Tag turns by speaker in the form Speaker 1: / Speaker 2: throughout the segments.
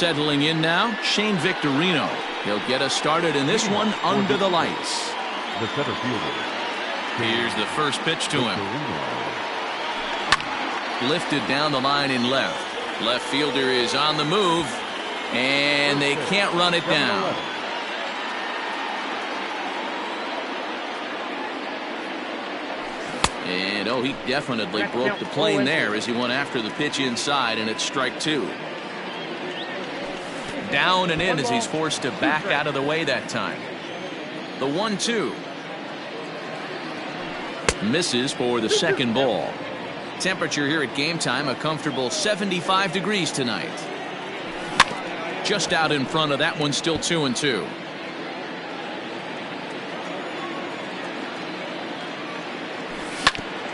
Speaker 1: Settling in now, Shane Victorino. He'll get us started in this one under the lights.
Speaker 2: The center fielder.
Speaker 1: Here's the first pitch to him. Lifted down the line in left. Left fielder is on the move, and they can't run it down. And oh, he definitely broke the plane there as he went after the pitch inside, and it's strike two. Down and in as he's forced to back out of the way that time. The 1-2. Misses for the second ball. Temperature here at game time, a comfortable 75 degrees tonight. Just out in front of that one, still 2-2.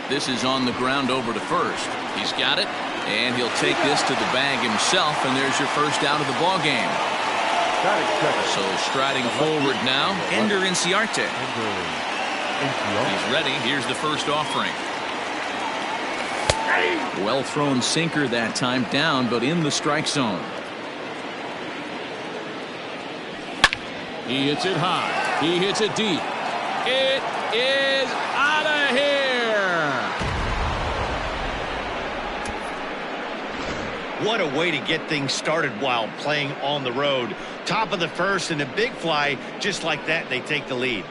Speaker 1: This is on the ground over to first. He's got it, and he'll take this to the bag himself, and there's your first out of the ball game. So striding forward now, Ender Inciarte. He's ready. Here's the first offering. Well thrown sinker that time, down but in the strike zone. He hits it high. He hits it deep. It is out of here.
Speaker 3: What a way to get things started while playing on the road. Top of the first and a big fly. Just like that, they take the lead.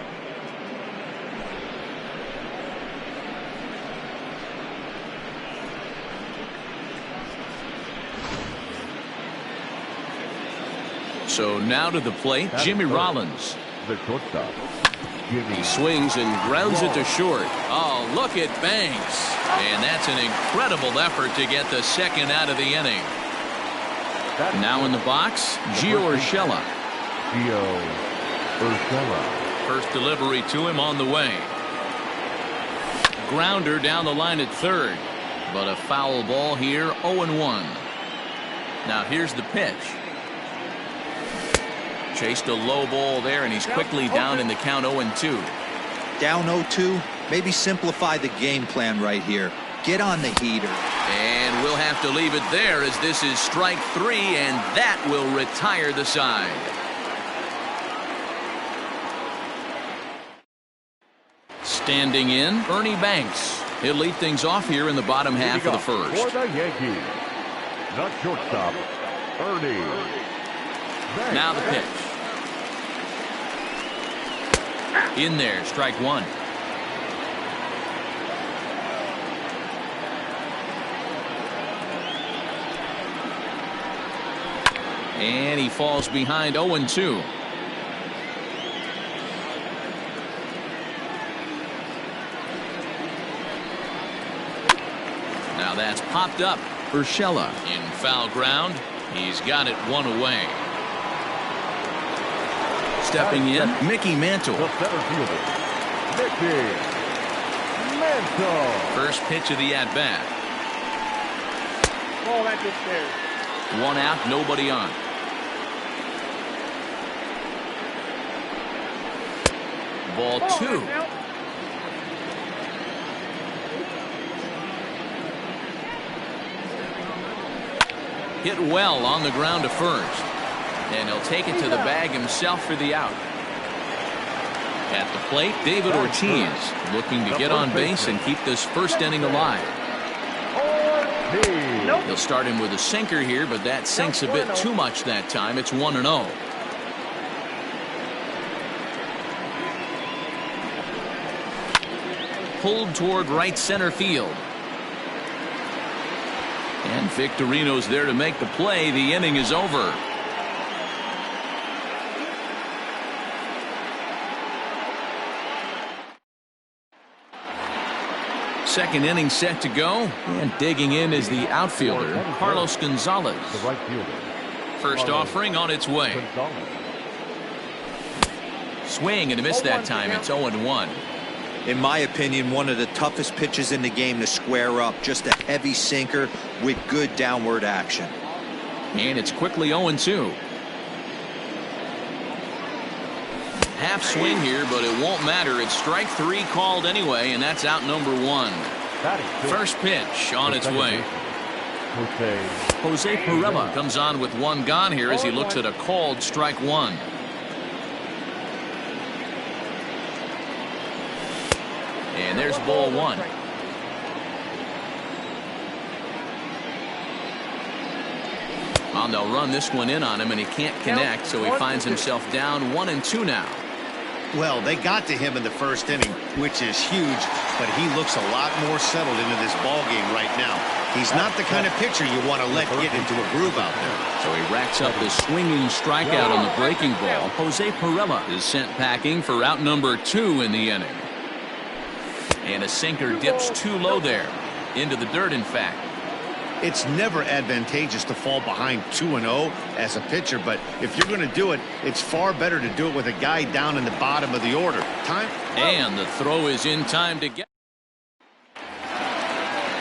Speaker 1: So now to the plate, Jimmy Rollins.
Speaker 2: The shortstop.
Speaker 1: He swings and grounds it to short. Oh, look at Banks. And that's an incredible effort to get the second out of the inning. Now in the box, Gio Urshela. First delivery to him on the way. Grounder down the line at third. But a foul ball here, 0-1. Now here's the pitch. Chased a low ball there, and he's quickly down in the count 0-2.
Speaker 4: Down 0-2, maybe simplify the game plan right here. Get on the heater.
Speaker 1: And we'll have to leave it there as this is strike three, and that will retire the side. Standing in, Ernie Banks. He'll lead things off here in the bottom half of the first.
Speaker 2: For the Yankees, the shortstop, Ernie Banks.
Speaker 1: Now the pitch. In there, strike one. And he falls behind 0-2. Now that's popped up. Urshela in foul ground. He's got it one away. Stepping in, Mickey Mantle.
Speaker 2: The center fielder, Mickey Mantle.
Speaker 1: First pitch of the at-bat.
Speaker 5: Ball that gets there.
Speaker 1: One out, nobody on. Ball two. Hit well on the ground to first. And he'll take it to the bag himself for the out. At the plate, David Ortiz looking to get on base and keep this first inning alive. He'll start him with a sinker here, but that sinks a bit too much that time. It's 1-0. Pulled toward right center field. And Victorino's there to make the play. The inning is over. Second inning set to go, and digging in is the outfielder, Carlos Gonzalez.
Speaker 2: The right fielder.
Speaker 1: First offering on its way. Swing and a miss that time. It's 0-1.
Speaker 4: In my opinion, one of the toughest pitches in the game to square up. Just a heavy sinker with good downward action.
Speaker 1: And it's quickly 0-2. Half swing here, but it won't matter. It's strike three called anyway, and that's out number one. First pitch on its way. Jose Perella comes on with one gone here as he looks at a called strike one. And there's ball one. And they'll run this one in on him, and he can't connect, so he finds himself down 1-2 now.
Speaker 3: Well, they got to him in the first inning, which is huge, but he looks a lot more settled into this ball game right now. He's not the kind of pitcher you want to let get into a groove out there.
Speaker 1: So he racks up the swinging strikeout on the breaking ball. Jose Perella is sent packing for out number 2 in the inning. And a sinker dips too low there. Into the dirt, in fact.
Speaker 3: It's never advantageous to fall behind 2-0 as a pitcher, but if you're going to do it, it's far better to do it with a guy down in the bottom of the order. Time.
Speaker 1: And the throw is in time to get.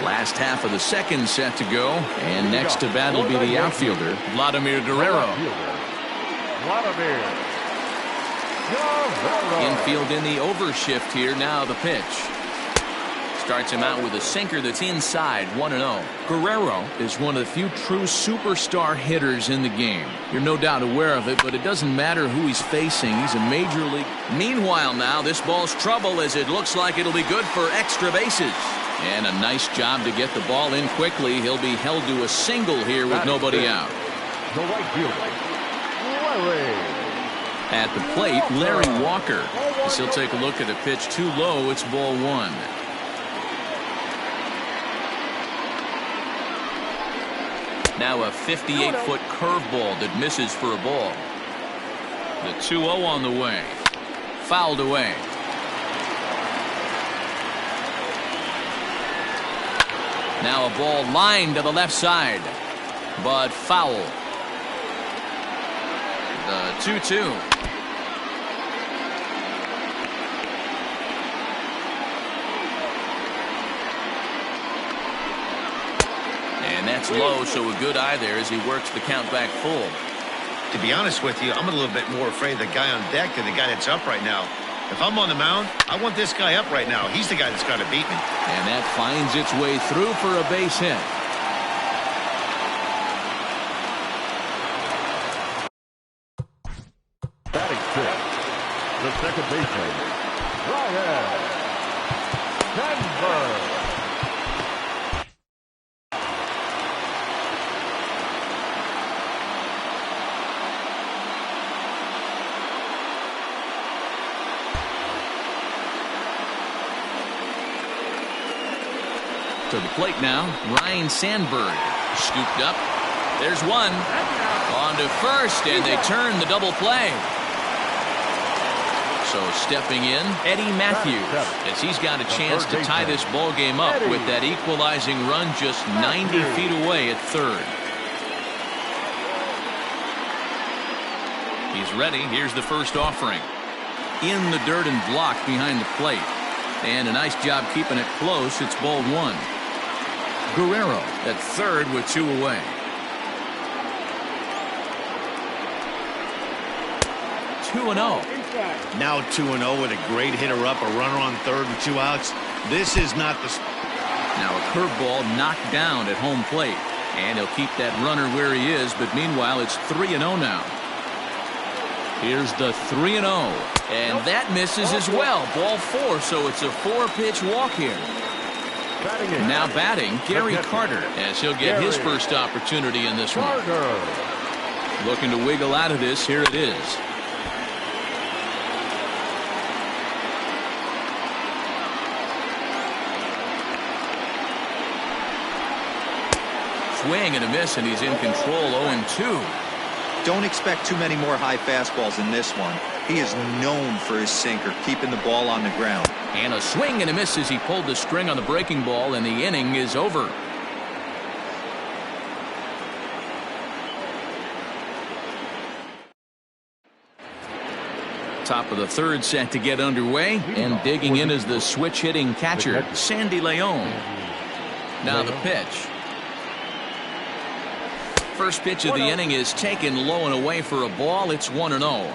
Speaker 1: Last half of the second set to go, and next to bat will be the outfielder, Vladimir Guerrero. Infield in the overshift here. Now the pitch. Starts him out with a sinker that's inside, 1-0. Guerrero is one of the few true superstar hitters in the game. You're no doubt aware of it, but it doesn't matter who he's facing. He's a major league. Meanwhile now, this ball's trouble as it looks like it'll be good for extra bases. And a nice job to get the ball in quickly. He'll be held to a single here with nobody out.
Speaker 2: The right fielder, Larry.
Speaker 1: At the plate, Larry Walker. As he'll take a look at a pitch too low. It's ball one. Now a 58-foot curveball that misses for a ball. The 2-0 on the way. Fouled away. Now a ball lined to the left side, but foul. The 2-2. And that's low, so a good eye there as he works the count back full.
Speaker 3: To be honest with you, I'm a little bit more afraid of the guy on deck than the guy that's up right now. If I'm on the mound, I want this guy up right now. He's the guy that's got to beat me.
Speaker 1: And that finds its way through for a base hit.
Speaker 2: Batting fifth, the second baseman, Ryan Sandberg.
Speaker 1: To the plate now, Ryan Sandberg. Scooped up. There's one. On to first, and they turn the double play. So stepping in, Eddie Matthews, as he's got a chance to tie this ball game up with that equalizing run just 90 feet away at third. He's ready. Here's the first offering. In the dirt and blocked behind the plate. And a nice job keeping it close. It's ball one. Guerrero at third with 2 away. Two and 0.
Speaker 3: Now 2-0 with a great hitter up, a runner on third and 2 outs. This is not the.
Speaker 1: Now a curveball knocked down at home plate. And he'll keep that runner where he is, but meanwhile it's 3-0 now. Here's the 3-0. And that misses as well. Ball 4, so it's a 4-pitch walk here. Now batting, Gary Carter, as he'll get his first opportunity in this one. Looking to wiggle out of this. Here it is. Swing and a miss, and he's in control. 0-2.
Speaker 4: Don't expect too many more high fastballs in this one. He is known for his sinker, keeping the ball on the ground.
Speaker 1: And a swing and a miss as he pulled the string on the breaking ball, and the inning is over. Top of the third set to get underway, and digging in is the switch hitting catcher, Sandy Leon. Now the pitch. First pitch of the inning is taken low and away for a ball. It's 1-0.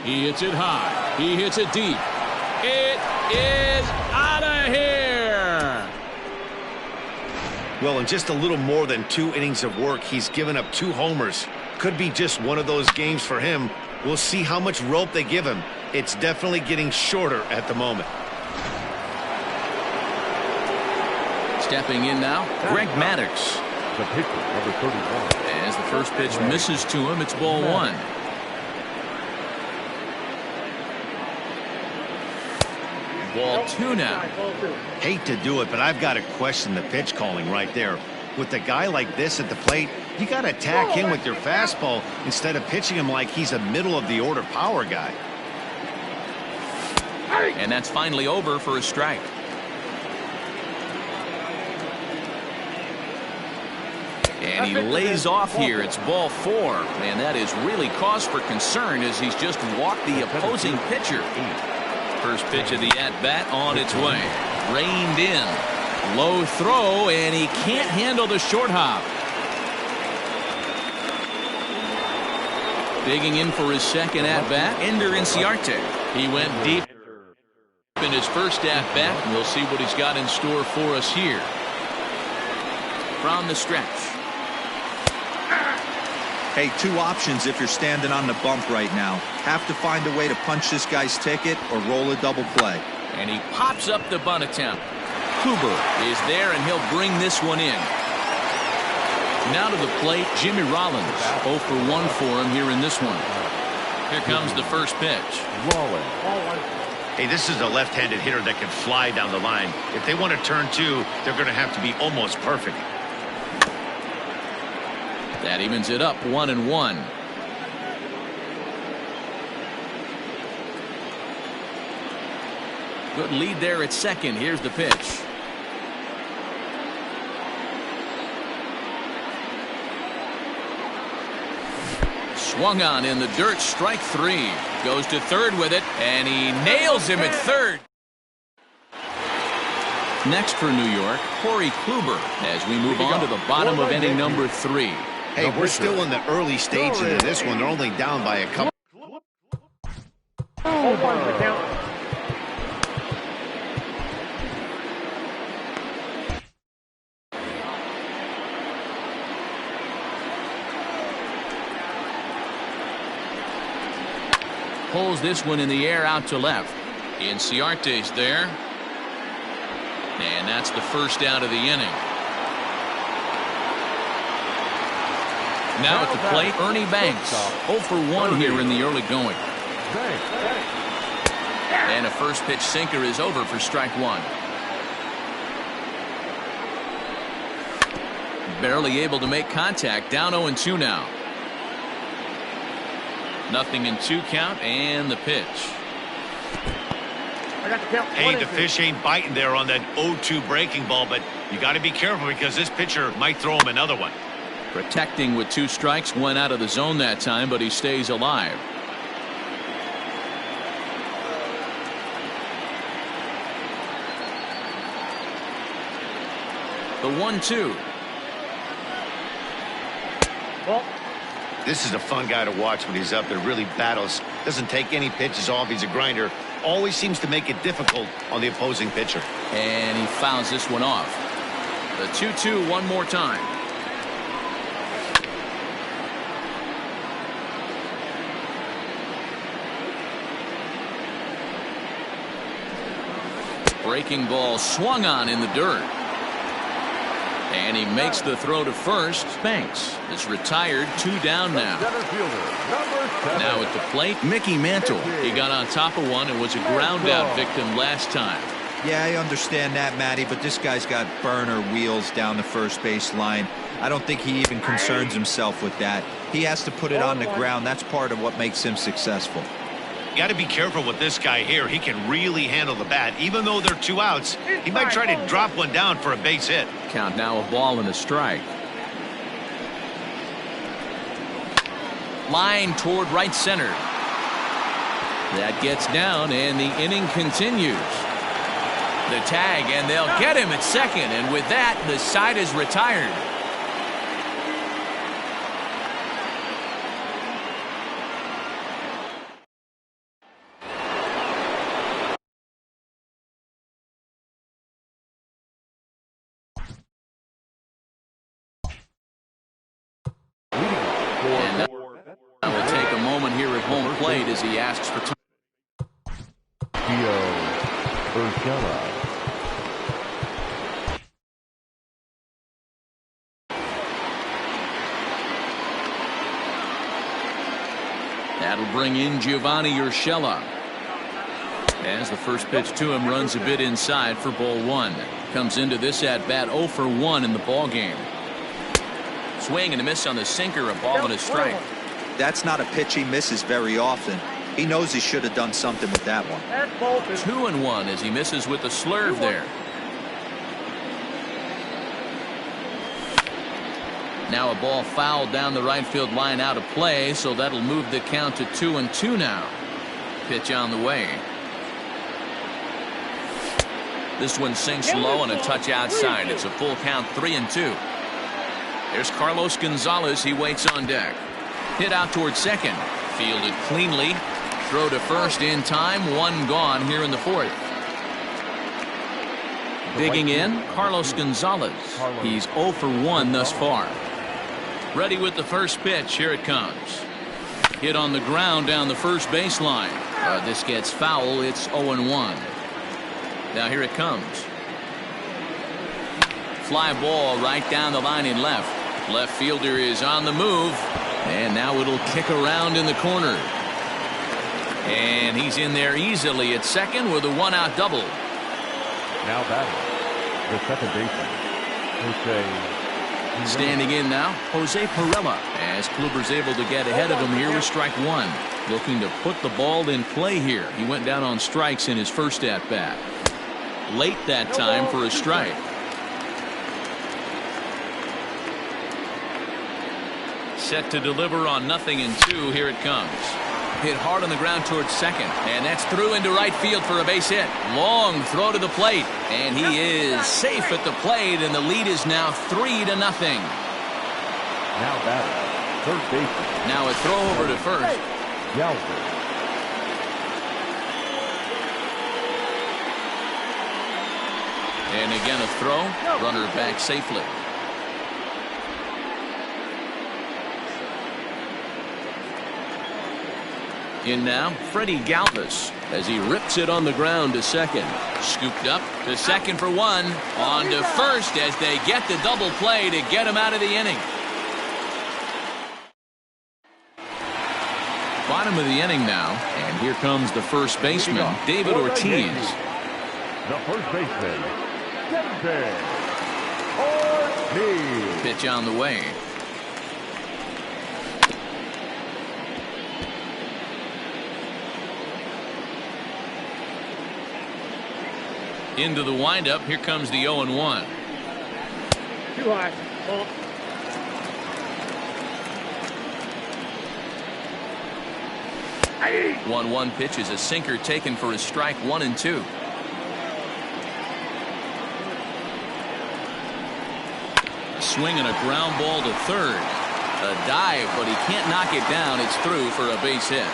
Speaker 1: He hits it high. He hits it deep. It is out of here.
Speaker 3: Well, in just a little more than 2 innings of work, he's given up 2 homers. Could be just one of those games for him. We'll see how much rope they give him. It's definitely getting shorter at the moment.
Speaker 1: Stepping in now, Greg Maddux.
Speaker 2: The pitcher, number 31.
Speaker 1: As the first pitch misses to him, it's ball 1. Ball 2 now.
Speaker 3: Hate to do it, but I've got to question the pitch calling right there. With a guy like this at the plate, you got to attack him with your fastball instead of pitching him like he's a middle-of-the-order power guy.
Speaker 1: And that's finally over for a strike. And he lays off here. It's ball 4. And that is really cause for concern as he's just walked the opposing pitcher. First pitch of the at-bat on its way. Reined in. Low throw, and he can't handle the short hop. Digging in for his second at-bat, Ender Inciarte. He went deep in his first at-bat, and we'll see what he's got in store for us here. From the stretch.
Speaker 4: Hey, 2 options if you're standing on the bump right now. Have to find a way to punch this guy's ticket or roll a double play.
Speaker 1: And he pops up the bunt attempt. Kluber is there, and he'll bring this one in. Now to the plate, Jimmy Rollins. 0 for 1 for him here in this one. Here comes the first pitch.
Speaker 3: Hey, this is a left-handed hitter that can fly down the line. If they want to turn 2, they're going to have to be almost perfect.
Speaker 1: That evens it up 1-1. Good lead there at second. Here's the pitch. Swung on in the dirt, strike 3. Goes to third with it, and he nails him at third. Next for New York, Corey Kluber, as we move on to the bottom of inning number 3.
Speaker 3: Hey, we're still in the early stages of this one. They're only down by a couple.
Speaker 1: Pulls this one in the air out to left. Inciarte's there. And that's the first out of the inning. Now at the plate, Ernie Banks. 0 for 1 here in the early going. And a first pitch sinker is over for strike 1. Barely able to make contact. Down 0-2 now. 0-2 count, and the pitch.
Speaker 3: Hey, the fish ain't biting there on that 0-2 breaking ball, but you got to be careful because this pitcher might throw him another one.
Speaker 1: Protecting with 2 strikes, went out of the zone that time, but he stays alive. The 1-2.
Speaker 3: This is a fun guy to watch when he's up there. Really battles. Doesn't take any pitches off. He's a grinder. Always seems to make it difficult on the opposing pitcher.
Speaker 1: And he fouls this one off. The 2-2 one more time. Breaking ball swung on in the dirt. And he makes the throw to first. Banks is retired. 2 down now. Now at the plate, Mickey Mantle. He got on top of one and was a ground out victim last time.
Speaker 4: Yeah, I understand that, Matty, but this guy's got burner wheels down the first base line. I don't think he even concerns himself with that. He has to put it on the ground. That's part of what makes him successful.
Speaker 3: Got to be careful with this guy here. He can really handle the bat. Even though they're 2 outs, he might try to drop one down for a base hit.
Speaker 1: Count now, a ball and a strike. Line toward right center. That gets down, and the inning continues. The tag, and they'll get him at second, and with that, the side is retired. plate as he asks for two. That'll bring in Giovanni Urshela. As the first pitch to him runs a bit inside for ball one. Comes into this at bat 0 for 1 in the ball game. Swing and a miss on the sinker, a ball and a strike.
Speaker 4: That's not a pitch he misses very often. He knows he should have done something with that one.
Speaker 1: 2-1 as he misses with the slurve there. Now a ball fouled down the right field line out of play, so that'll move the count to 2-2 now. Pitch on the way. This one sinks low and a touch outside. It's a full count, 3-2. There's Carlos Gonzalez. He waits on deck. Hit out towards second. Fielded cleanly. Throw to first in time. One gone here in the fourth. Digging in, Carlos Gonzalez. He's 0 for 1 thus far. Ready with the first pitch. Here it comes. Hit on the ground down the first baseline. This gets foul. It's 0-1. Now here it comes. Fly ball right down the line in left. Left fielder is on the move. And now it'll kick around in the corner. And he's in there easily at second with a one-out double.
Speaker 2: Now batting, the second baseman, Jose.
Speaker 1: Standing in now, Jose Pirela, as Kluber's able to get ahead of him here with strike one. Looking to put the ball in play here. He went down on strikes in his first at-bat. Late that time for a strike. Set to deliver on 0-2. Here it comes. Hit hard on the ground towards second, and that's through into right field for a base hit. Long throw to the plate, and he is safe at the plate, and the lead is now 3-0.
Speaker 2: Now batting, third baseman.
Speaker 1: Now a throw over to first.
Speaker 2: Galvin.
Speaker 1: And again a throw. Runner back safely. In now, Freddie Galvis as he rips it on the ground to second. Scooped up to second for one. On to first as they get the double play to get him out of the inning. Bottom of the inning now, and here comes the first baseman, David Ortiz.
Speaker 2: The first baseman, David Ortiz.
Speaker 1: Pitch on the way. Into the windup. Here comes the 0-1.
Speaker 5: Too high.
Speaker 1: 1-1 pitch is a sinker taken for a strike. 1-2. Swing and a ground ball to third. A dive, but he can't knock it down. It's through for a base hit.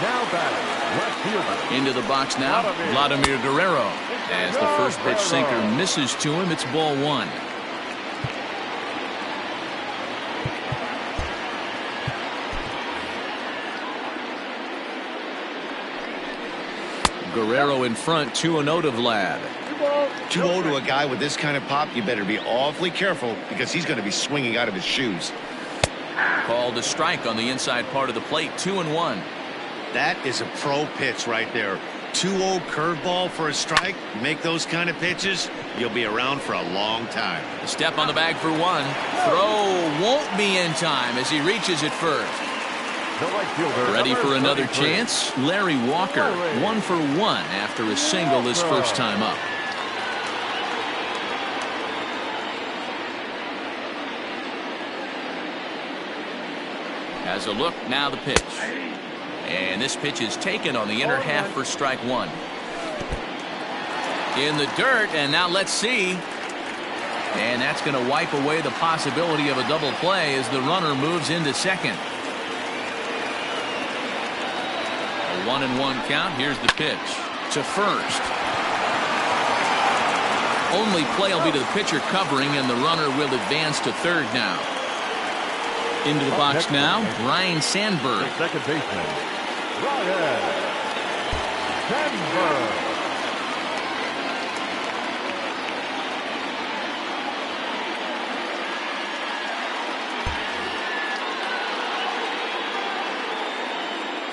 Speaker 2: Now batting, left fielder.
Speaker 1: Into the box now, Vladimir Guerrero. As the first pitch sinker misses to him, it's ball one. Guerrero in front, 2-0 to Vlad.
Speaker 3: 2-0 to a guy with this kind of pop, you better be awfully careful because he's going to be swinging out of his shoes.
Speaker 1: Called a strike on the inside part of the plate, 2-1.
Speaker 3: That is a pro pitch right there. 2-0 curveball for a strike. Make those kind of pitches, you'll be around for a long time.
Speaker 1: A step on the bag for one. Throw won't be in time as he reaches it first. Ready for another chance? Larry Walker, 1 for 1 after a single his first time up. Has a look, now the pitch. And this pitch is taken on the inner half for strike one. In the dirt, and now let's see. And that's going to wipe away the possibility of a double play as the runner moves into second. A 1-1 count. Here's the pitch to first. Only play will be to the pitcher covering, and the runner will advance to third now. Into the box now, Ryan Sandberg.
Speaker 2: The second baseman, Ryan Sandberg.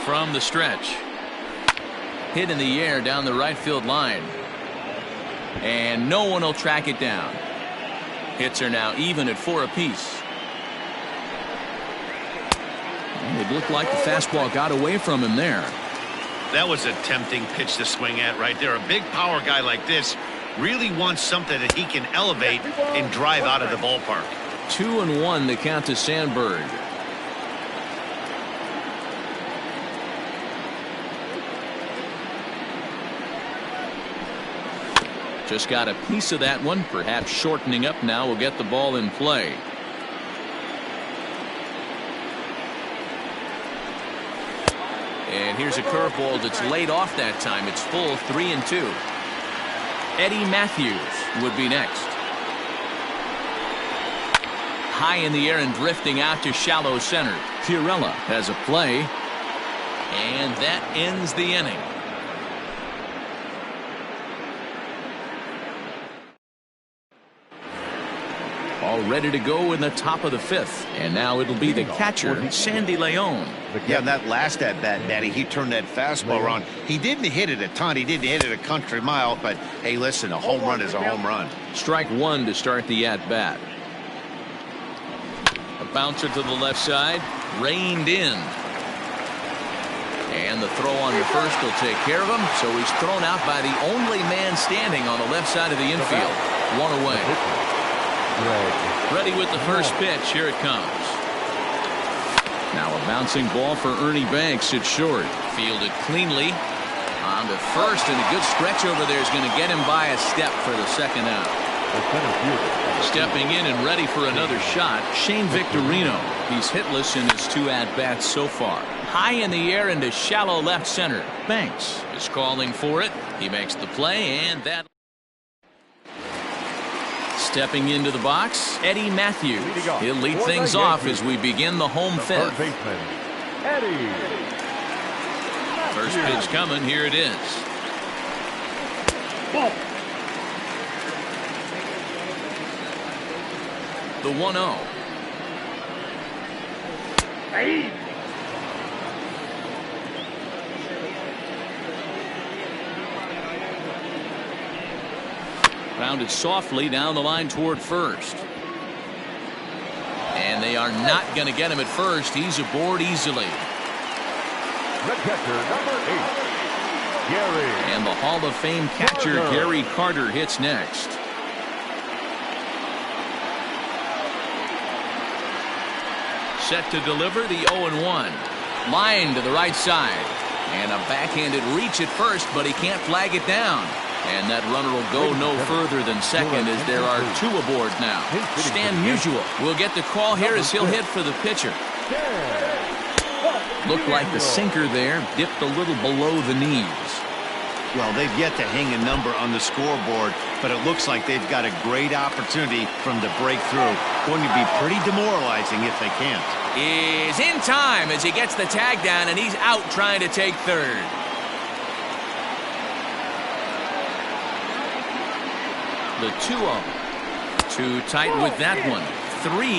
Speaker 1: From the stretch. Hit in the air down the right field line. And no one will track it down. Hits are now even at 4 apiece. It looked like the fastball got away from him there.
Speaker 3: That was a tempting pitch to swing at right there. A big power guy like this really wants something that he can elevate and drive out of the ballpark.
Speaker 1: 2-1 the count to Sandberg. Just got a piece of that one. Perhaps shortening up now will get the ball in play. And here's a curveball that's laid off that time. It's full 3-2. Eddie Matthews would be next. High in the air and drifting out to shallow center. Fiorella has a play. And that ends the inning. All ready to go in the top of the 5th. And now it'll be the catcher, Sandy Leon.
Speaker 3: Yeah, that last at bat, Matty, he turned that fastball around. He didn't hit it a ton. He didn't hit it a country mile. But, hey, listen, a home run is a home run.
Speaker 1: Strike 1 to start the at-bat. A bouncer to the left side. Reined in. And the throw on the first will take care of him. So he's thrown out by the only man standing on the left side of the infield. 1 away. Ready with the first pitch. Here it comes. Now a bouncing ball for Ernie Banks at short. Fielded cleanly. On to first, and a good stretch over there is going to get him by a step for the second out. Stepping in and ready for another shot, Shane Victorino. He's hitless in his 2 at-bats so far. High in the air into shallow left center. Banks is calling for it. He makes the play, and that. Stepping into the box, Eddie Matthews. He'll lead things off as we begin the home 5th. First pitch coming. Here it is. The 1-0. Grounded softly down the line toward first. And they are not going to get him at first. He's aboard easily.
Speaker 2: The catcher, number 8, Gary.
Speaker 1: And the Hall of Fame catcher, Gary Carter, hits next. Set to deliver the 0-1. Line to the right side. And a backhanded reach at first, but he can't flag it down. And that runner will go no further than second as there are 2 aboard now. Stan Musial will get the call here as he'll hit for the pitcher. Looked like the sinker there dipped a little below the knees.
Speaker 3: Well, they've yet to hang a number on the scoreboard, but it looks like they've got a great opportunity for them to break through. Going to be pretty demoralizing if they can't.
Speaker 1: Is in time as he gets the tag down, and he's out trying to take third. The 2-0. Too tight with that one. 3-0.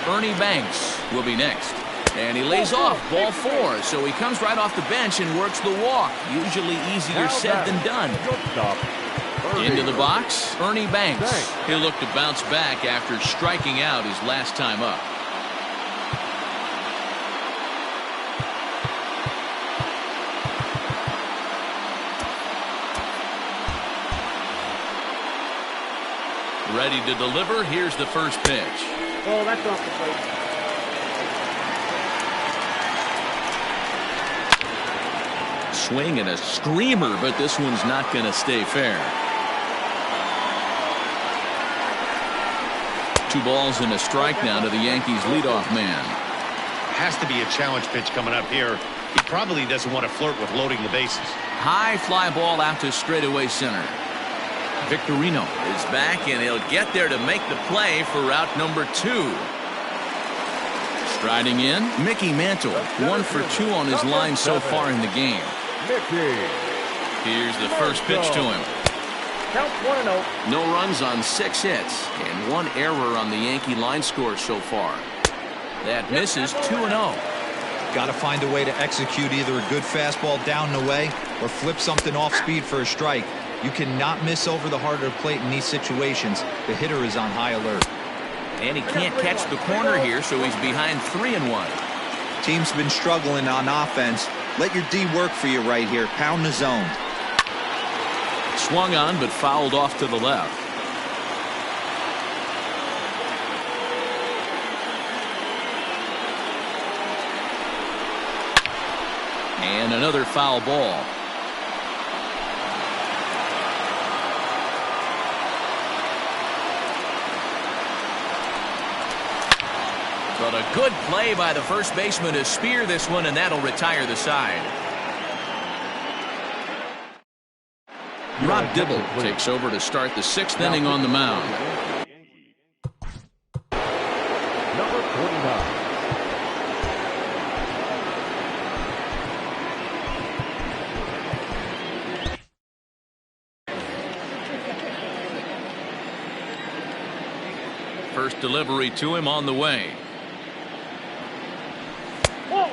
Speaker 1: Ernie Banks will be next. And he lays off ball 4. So he comes right off the bench and works the walk. Usually easier said than done. Into the box, Ernie Banks. He'll look to bounce back after striking out his last time up. Ready to deliver. Here's the first pitch.
Speaker 5: Oh, that's off the plate.
Speaker 1: Swing and a screamer, but this one's not going to stay fair. 2 balls and a strike now to the Yankees leadoff man.
Speaker 3: Has to be a challenge pitch coming up here. He probably doesn't want to flirt with loading the bases.
Speaker 1: High fly ball out to straightaway center. Victorino is back, and he'll get there to make the play for route number 2. Striding in, Mickey Mantle, 1 for 2 on his line so far in the game.
Speaker 2: Mickey.
Speaker 1: Here's the first pitch to him.
Speaker 5: Count 1-0.
Speaker 1: No runs on 6 hits and 1 error on the Yankee line score so far. That misses 2-0.
Speaker 4: Got to find a way to execute either a good fastball down and away or flip something off speed for a strike. You cannot miss over the heart of the plate in these situations. The hitter is on high alert.
Speaker 1: And he can't catch the corner here, so he's behind 3-1.
Speaker 4: Team's been struggling on offense. Let your D work for you right here. Pound the zone.
Speaker 1: Swung on, but fouled off to the left. And another foul ball. But a good play by the first baseman to spear this one, and that'll retire the side. Rob Dibble takes over to start the 6th inning on the mound.
Speaker 2: Number 49.
Speaker 1: First delivery to him on the way.
Speaker 5: 1-1.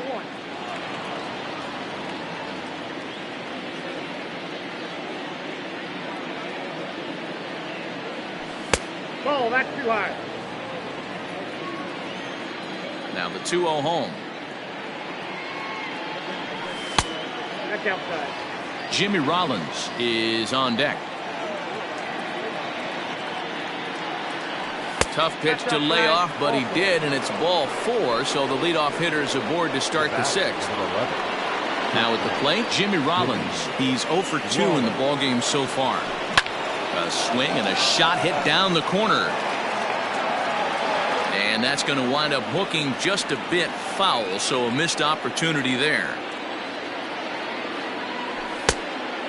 Speaker 5: Ball, that's too high.
Speaker 1: Now the 2-0 home.
Speaker 5: That's outside.
Speaker 1: Jimmy Rollins is on deck. Tough pitch to lay off, but he did, and it's ball 4, so the leadoff hitter is aboard to start the 6th. Now at the plate, Jimmy Rollins. He's 0 for 2 in the ballgame so far. A swing and a shot hit down the corner. And that's going to wind up hooking just a bit foul, so a missed opportunity there.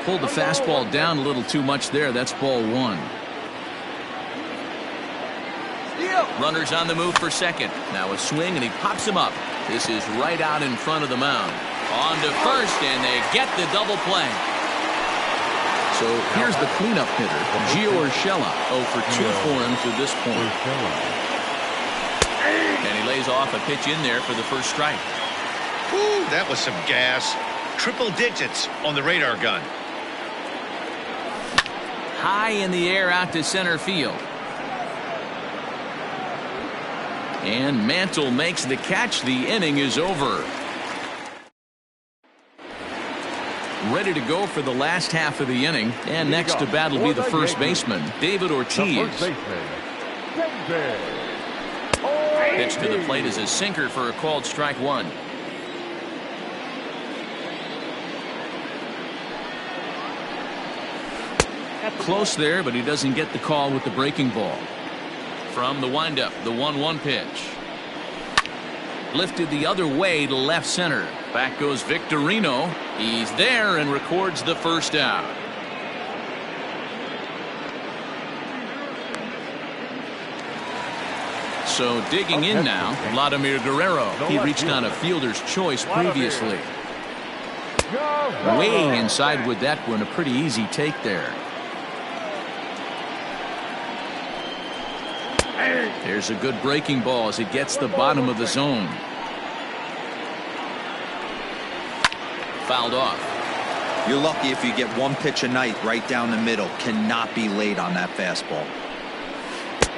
Speaker 1: Pulled the fastball down a little too much there. That's ball 1. Runners on the move for second. Now a swing, and he pops him up. This is right out in front of the mound. On to first, and they get the double play. So here's the cleanup hitter, Gio Urshela, 0 for 2 for him to this point. And he lays off a pitch in there for the first strike.
Speaker 3: Ooh, that was some gas. Triple digits on the radar gun.
Speaker 1: High in the air out to center field. And Mantle makes the catch. The inning is over. Ready to go for the last half of the inning. And next to bat will be the first baseman, David Ortiz. Pitch to the plate is a sinker for a called strike 1. Close there, but he doesn't get the call with the breaking ball. From the windup, the 1-1 pitch. Lifted the other way to left center. Back goes Victorino. He's there and records the first out. So digging in now, Vladimir Guerrero. He reached on a fielder's choice previously. Way inside with that one. A pretty easy take there. There's a good breaking ball as it gets the bottom of the zone. Fouled off.
Speaker 4: You're lucky if you get one pitch a night right down the middle. Cannot be late on that fastball.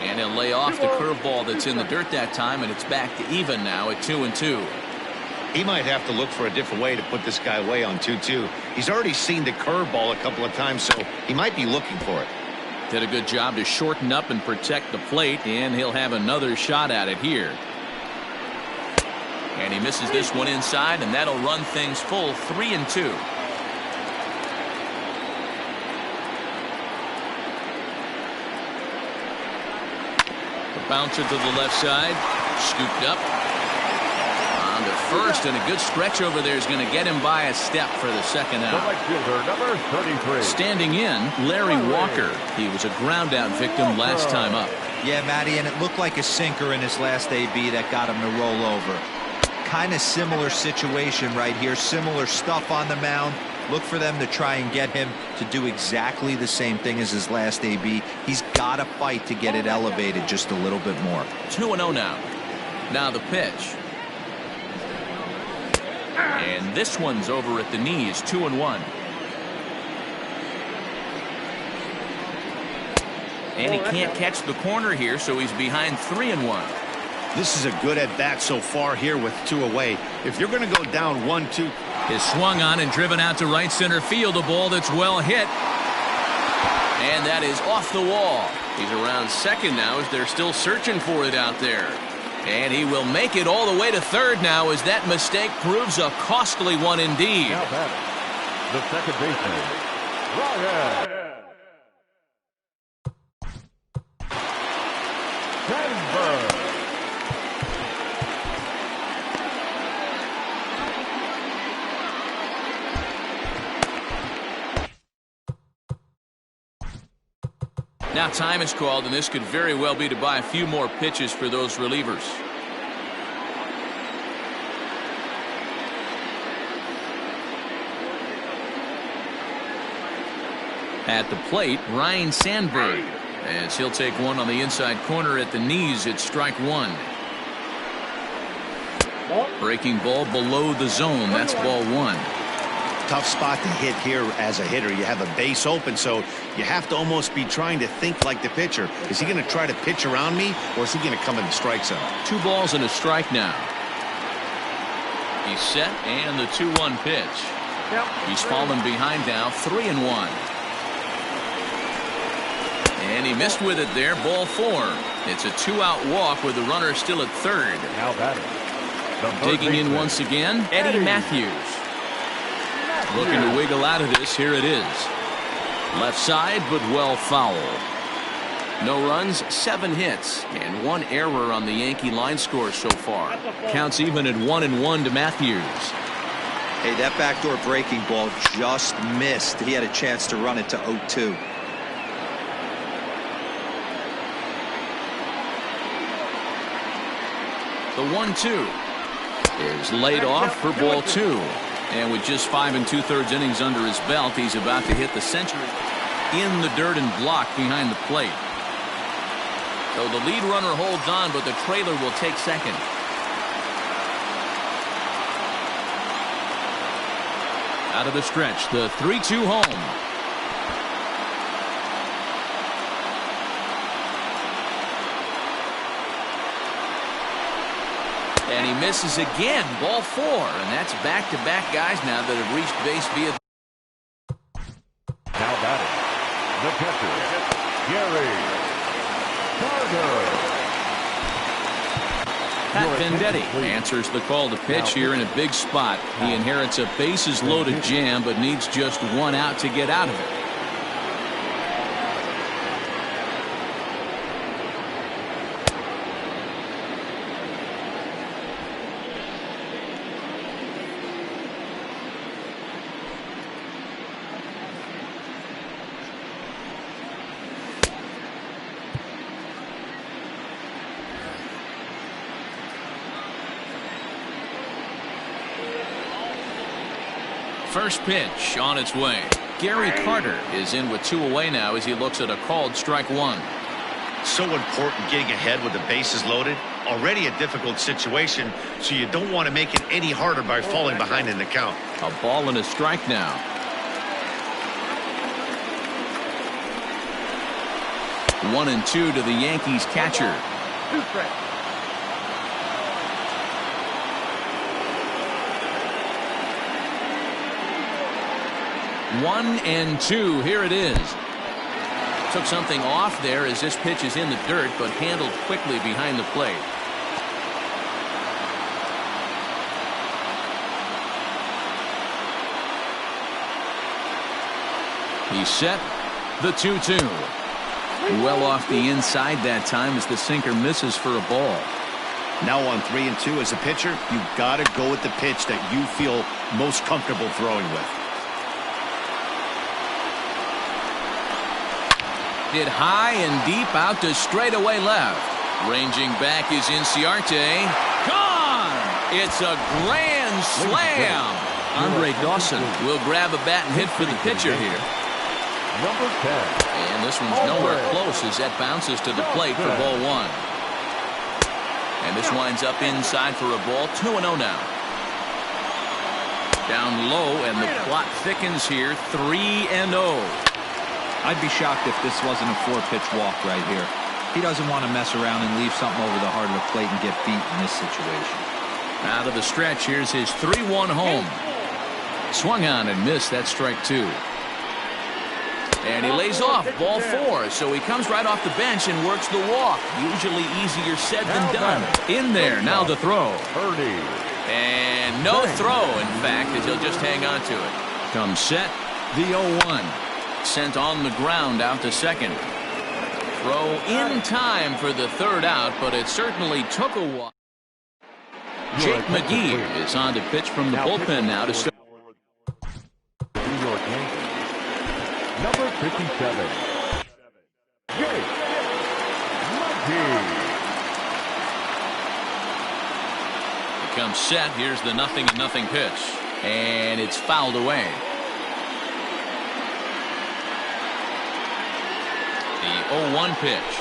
Speaker 1: And he'll lay off the curveball that's in the dirt that time, and it's back to even now at 2-2.
Speaker 3: He might have to look for a different way to put this guy away on 2-2. He's already seen the curveball a couple of times, so he might be looking for it.
Speaker 1: Did a good job to shorten up and protect the plate, and he'll have another shot at it here. And he misses this one inside, and that'll run things full 3-2. The bouncer to the left side, scooped up. On to first, and a good stretch over there is going to get him by a step for the second
Speaker 2: The
Speaker 1: out.
Speaker 2: right fielder, number 33.
Speaker 1: Standing in, Larry Walker. He was a ground-out victim last time up.
Speaker 4: Yeah, Matty, and it looked like a sinker in his last AB that got him to roll over. Kind of similar situation right here. Similar stuff on the mound. Look for them to try and get him to do exactly the same thing as his last AB. He's got to fight to get it elevated just a little bit more.
Speaker 1: 2-0 now. Now the pitch. And this one's over at the knees, 2-1. And he can't catch the corner here, so he's behind 3-1.
Speaker 3: This is a good at-bat so far here with 2 away. If you're going to go down 1-2.
Speaker 1: Is swung on and driven out to right center field. A ball that's well hit. And that is off the wall. He's around second now as they're still searching for it out there. And he will make it all the way to third now as that mistake proves a costly one indeed.
Speaker 2: Now batting, the second baseman, Ryan Sandberg.
Speaker 1: Now time is called, and this could very well be to buy a few more pitches for those relievers. At the plate, Ryan Sandberg, as he'll take one on the inside corner at the knees. It's strike one. Breaking ball below the zone. That's ball one.
Speaker 3: Tough spot to hit here as a hitter. You have a base open, so you have to almost be trying to think like the pitcher. Is he going to try to pitch around me, or is he going to come in the strike zone?
Speaker 1: 2 balls and a strike now. He's set, and the 2-1 pitch. He's fallen behind now, 3-1. And he missed with it there, ball 4. It's a 2-out walk with the runner still at third.
Speaker 2: Now batting, the third
Speaker 1: Digging in
Speaker 2: baseman,
Speaker 1: once again, Eddie Matthews. Looking to wiggle out of this. Here it is. Left side, but well foul. No runs, 7 hits, and 1 error on the Yankee line score so far. Counts even at 1-1 to Matthews.
Speaker 4: Hey, that backdoor breaking ball just missed. He had a chance to run it to 0-2.
Speaker 1: The 1-2 is laid off for ball 2. And with just 5 2/3 innings under his belt, he's about to hit the century in the dirt and block behind the plate. So the lead runner holds on, but the trailer will take second. Out of the stretch, the 3-2 home. And he misses again, ball 4, and that's back-to-back guys now that have reached base via.
Speaker 2: now batting, the catcher, Gary Carter.
Speaker 1: Pat Venditti answers the call to pitch here in a big spot. He inherits a bases-loaded jam, but needs just 1 out to get out of it. First pitch on its way. Gary Carter is in with 2 away now as he looks at a called strike 1.
Speaker 3: So important getting ahead with the bases loaded. Already a difficult situation, so you don't want to make it any harder by falling behind in the count.
Speaker 1: A ball and a strike now. One and 2 to the Yankees catcher.
Speaker 5: 2 strikes.
Speaker 1: 1 and 2. Here it is. Took something off there as this pitch is in the dirt, but handled quickly behind the plate. He's set. The 2-2. Well off the inside that time as the sinker misses for a ball.
Speaker 3: Now on 3 and 2 as a pitcher, you got to go with the pitch that you feel most comfortable throwing with.
Speaker 1: Hit high and deep out to straightaway left. Ranging back is Inciarte. Gone! It's a grand slam. Andre Dawson will grab a bat and hit for the pitcher here.
Speaker 2: Number 10.
Speaker 1: And this one's nowhere close as that bounces to the plate for ball 1. And this winds up inside for a ball. 2-0 now. Down low, and the plot thickens here. 3-0.
Speaker 4: I'd be shocked if this wasn't a 4-pitch walk right here. He doesn't want to mess around and leave something over the heart of the plate and get beat in this situation.
Speaker 1: Out of the stretch, here's his 3-1 home. Swung on and missed. That strike 2. And he lays off ball 4, so he comes right off the bench and works the walk. Usually easier said than done. In there, now the throw. And no throw, in fact, as he'll just hang on to it. Comes set, the 0-1. Sent on the ground out to second. Throw in time for the third out, but it certainly took a while. Jake McGee is on to pitch from the bullpen now to start.
Speaker 2: New York Yankees. Number 57. Jake McGee.
Speaker 1: He comes set. Here's the 0-0 pitch. And it's fouled away. The 0-1 pitch.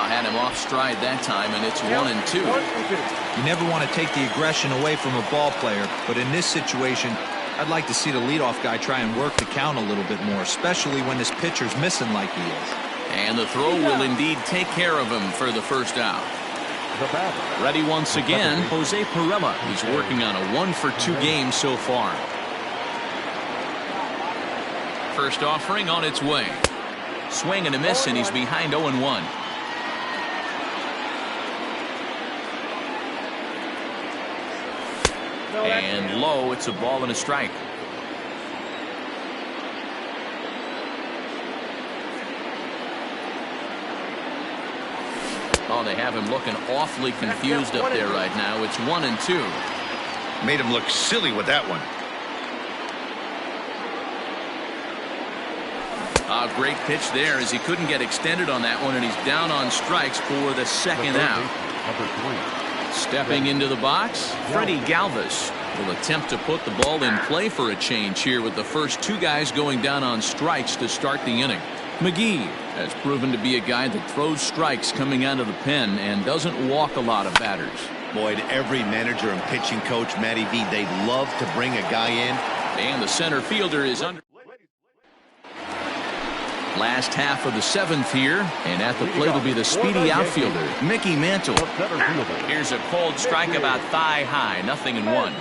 Speaker 1: Had him off stride that time, and it's 1-2.
Speaker 4: You never want to take the aggression away from a ball player, but in this situation, I'd like to see the leadoff guy try and work the count a little bit more, especially when his pitcher's missing like he is.
Speaker 1: And the throw will indeed take care of him for the first out. Ready once again, Jose Pirela. He's working on a 1-for-2 game so far. First offering on its way. Swing and a miss, and he's behind 0-1. And low, it's a ball and a strike. Oh, they have him looking awfully confused up there right now. It's 1-2.
Speaker 3: Made him look silly with that one.
Speaker 1: A great pitch there as he couldn't get extended on that one, and he's down on strikes for the second out.
Speaker 2: Number 3.
Speaker 1: Stepping into the box, Freddie Galvis will attempt to put the ball in play for a change here with the first 2 guys going down on strikes to start the inning. McGee has proven to be a guy that throws strikes coming out of the pen and doesn't walk a lot of batters.
Speaker 3: Boyd, every manager and pitching coach, Matty V, they'd love to bring a guy in.
Speaker 1: And the center fielder is under. Last half of the 7th here, and at the plate will be the speedy outfielder, Mickey Mantle. Here's a cold strike about thigh high, 0-1.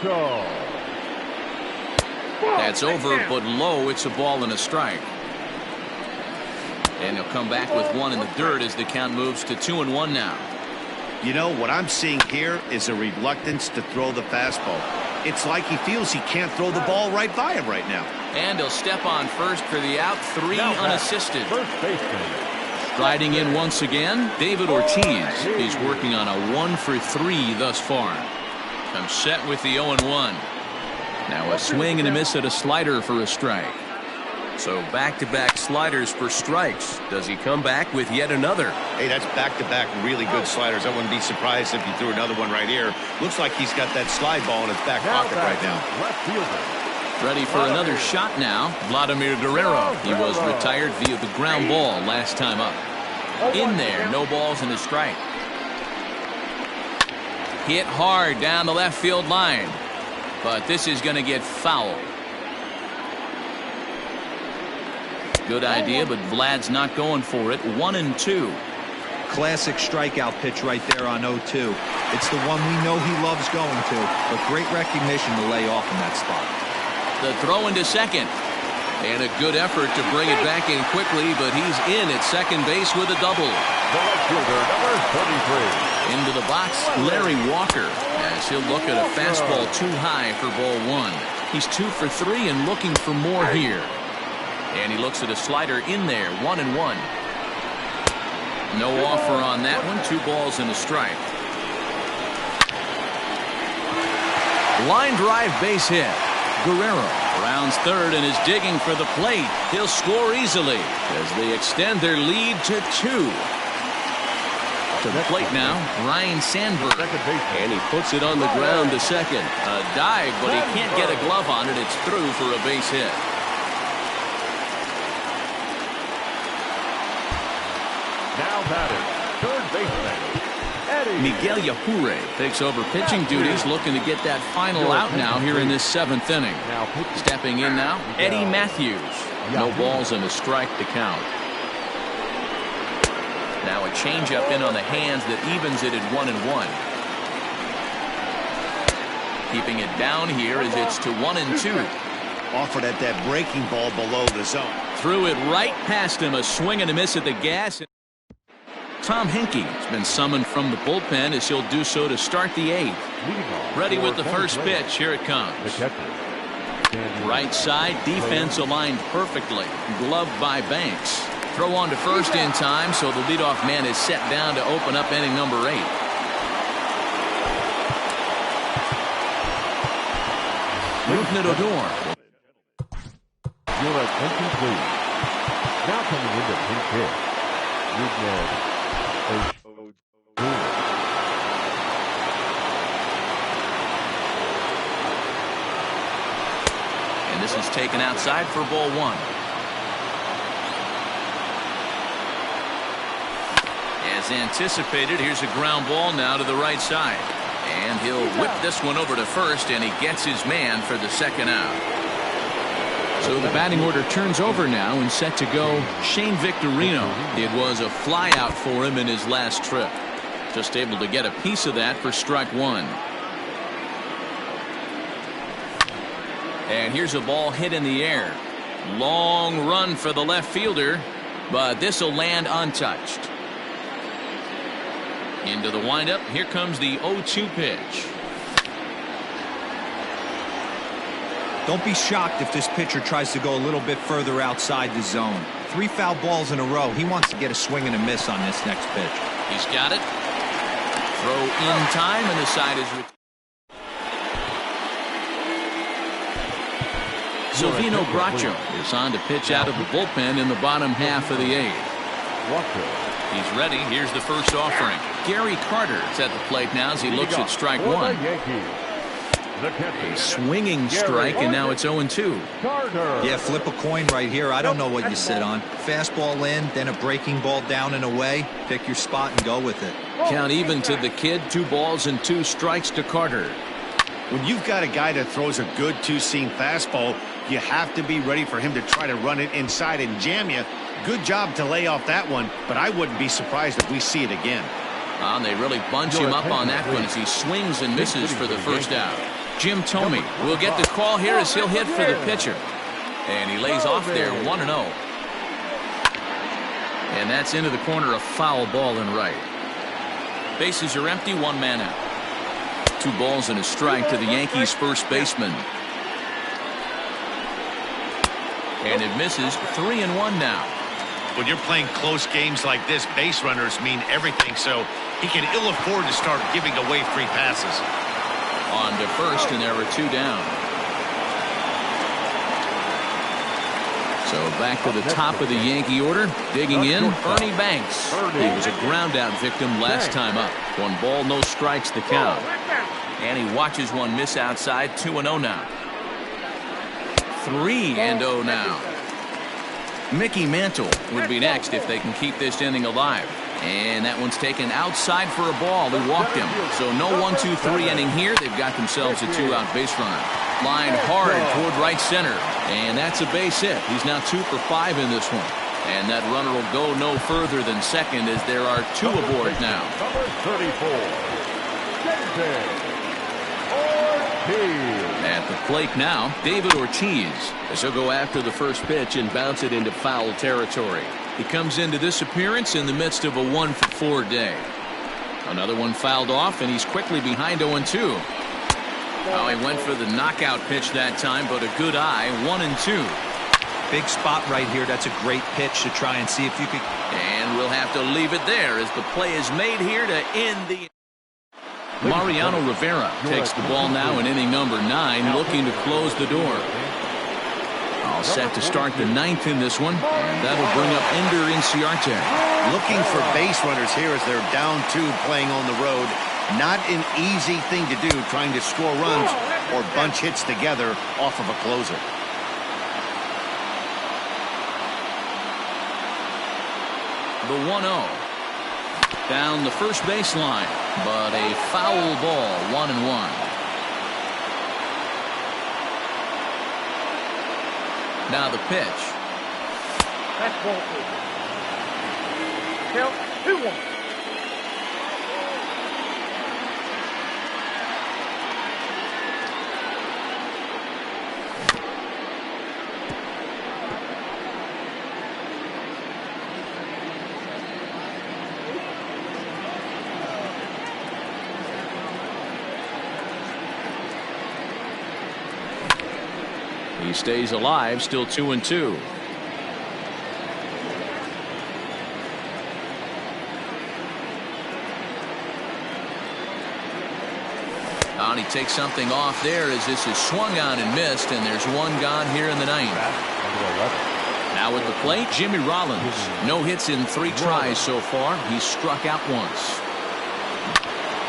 Speaker 1: That's over, but low. It's a ball and a strike. And he'll come back with one in the dirt as the count moves to 2-1 now.
Speaker 3: You know, what I'm seeing here is a reluctance to throw the fastball. It's like he feels he can't throw the ball right by him right now.
Speaker 1: And he'll step on first for the out, 3 unassisted.
Speaker 2: First baseman.
Speaker 1: Striding in once again, David Ortiz. He's working on a 1-for-3 thus far. Comes set with the 0-1. Now a swing and a miss at a slider for a strike. So back-to-back sliders for strikes. Does he come back with yet another?
Speaker 3: Hey, that's back-to-back really good sliders. I wouldn't be surprised if he threw another one right here. Looks like he's got that slide ball in his back pocket right now.
Speaker 2: Left fielder.
Speaker 1: Ready for another shot now. Vladimir Guerrero. He was retired via the ground ball last time up. In there, no balls and a strike. Hit hard down the left field line. But this is going to get fouled. Good idea, but Vlad's not going for it. 1-2.
Speaker 4: Classic strikeout pitch right there on 0-2. It's the one we know he loves going to, but great recognition to lay off in that spot.
Speaker 1: The throw into second. And a good effort to bring it back in quickly, but he's in at second base with a double.
Speaker 2: The left fielder, number 33.
Speaker 1: Into the box, Larry Walker, as he'll look at a fastball too high for ball 1. He's 2 for 3 and looking for more here. And he looks at a slider in there, 1-1. No offer on that one. 2 balls and a strike. Line drive base hit. Guerrero rounds third and is digging for the plate. He'll score easily as they extend their lead to 2. To the plate now, Ryan Sandberg. And he puts it on the ground to second. A dive, but he can't get a glove on it. It's through for a base hit.
Speaker 2: Now batting, third baseman,
Speaker 1: Miguel Yajure takes over pitching duties, looking to get that final out now here in this 7th inning. Stepping in now, Eddie Matthews. No balls and a strike to count. Now a changeup in on the hands that evens it at 1-1. Keeping it down here as it's to 1-2.
Speaker 3: Offered at that breaking ball below the zone.
Speaker 1: Threw it right past him. A swing and a miss at the gas. Tom Hinkie has been summoned from the bullpen as he'll do so to start the 8th. Ready with the first pitch. Here it comes. Right side, defense aligned perfectly. Gloved by Banks. Throw on to first in time, so the leadoff man is set down to open up inning number 8. Movement Odor.
Speaker 2: Your attention, please. Now coming into pinch hit,
Speaker 1: And this is taken outside for ball 1. As anticipated, here's a ground ball now to the right side. And he'll whip this one over to first, and he gets his man for the second out. So the batting order turns over now and set to go Shane Victorino. It was a fly out for him in his last trip. Just able to get a piece of that for strike 1. And here's a ball hit in the air. Long run for the left fielder, but this will land untouched. Into the windup. Here comes the 0-2 pitch.
Speaker 4: Don't be shocked if this pitcher tries to go a little bit further outside the zone. 3 foul balls in a row. He wants to get a swing and a miss on this next pitch.
Speaker 1: He's got it. Throw in time, and the side is Silvino Bracho is on to pitch out of the bullpen in the bottom half of the 8th. He's ready. Here's the first offering. Gary Carter is at the plate now as he looks at strike 1. A swinging strike, and now it's 0-2.
Speaker 4: Yeah, flip a coin right here. I don't know what you sit on. Fastball in, then a breaking ball down and away. Pick your spot and go with it.
Speaker 1: Count even to the kid. 2 balls and 2 strikes to Carter.
Speaker 3: When you've got a guy that throws a good 2-seam fastball, you have to be ready for him to try to run it inside and jam you. Good job to lay off that one, but I wouldn't be surprised if we see it again.
Speaker 1: They really bunch him up on that one as he swings and misses for the first out. Jim Thome will get the call here as he'll hit for the pitcher. And he lays off there, 1-0. And that's into the corner, a foul ball and right. Bases are empty, 1 man out. 2 balls and a strike to the Yankees first baseman. And it misses, 3-1 now.
Speaker 3: When you're playing close games like this, base runners mean everything, so he can ill afford to start giving away free passes.
Speaker 1: On to first, and there are 2 down. So back to the top of the Yankee order. Digging in, Ernie Banks. He was a ground out victim last time up. 1 ball, no strikes the count. And he watches one miss outside, 2-0 now. 3-0 now. Mickey Mantle would be next if they can keep this inning alive. And that one's taken outside for a ball. He walked him. So no 1-2-3 inning here. They've got themselves a 2-out base runner. Line hard toward right center. And that's a base hit. He's now 2 for 5 in this one. And that runner will go no further than second as there are 2 aboard now.
Speaker 2: Number 34, Ortiz.
Speaker 1: At the plate now, David Ortiz, as he'll go after the first pitch and bounce it into foul territory. He comes into this appearance in the midst of a 1 for 4 day. Another one fouled off, and he's quickly behind 0-2. Oh, he went for the knockout pitch that time, but a good eye. 1-2.
Speaker 4: Big spot right here. That's a great pitch to try and see if you could.
Speaker 1: And we'll have to leave it there as the play is made here to end the. Mariano Rivera takes the ball now in inning number 9, looking to close the door. All set to start the 9th in this one, and that'll bring up Ender Inciarte.
Speaker 3: Looking for base runners here as they're down 2 playing on the road. Not an easy thing to do, trying to score runs or bunch hits together off of a closer.
Speaker 1: The 1-0. Down the first baseline, but a foul ball. 1-1. Now the pitch.
Speaker 5: That's ball 2. Count 2-1.
Speaker 1: He stays alive, still 2-2. And he takes something off there as this is swung on and missed, and there's one gone here in the 9th. Now at the plate, Jimmy Rollins. No hits in 3 tries so far. He's struck out once.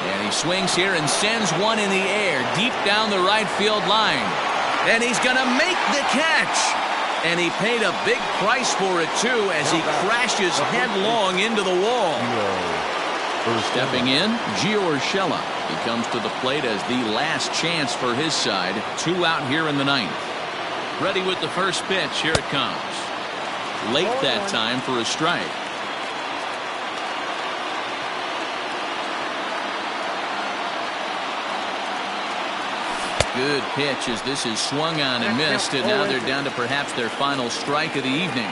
Speaker 1: And he swings here and sends one in the air deep down the right field line. And he's going to make the catch. And he paid a big price for it, too, as he crashes headlong into the wall. Stepping in, Gio Urshela. He comes to the plate as the last chance for his side. 2 out here in the 9th. Ready with the first pitch. Here it comes. Late that time for a strike. Good pitch as this is swung on and missed, and now they're down to perhaps their final strike of the evening.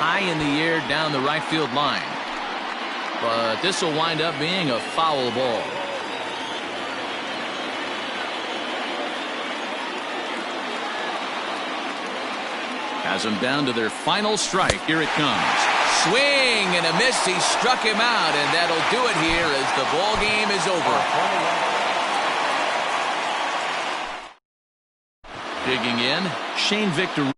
Speaker 1: High in the air down the right field line. But this will wind up being a foul ball. Has them down to their final strike. Here it comes. Swing and a miss. He struck him out, and that'll do it here as the ball game is over. Digging in, Shane Victor.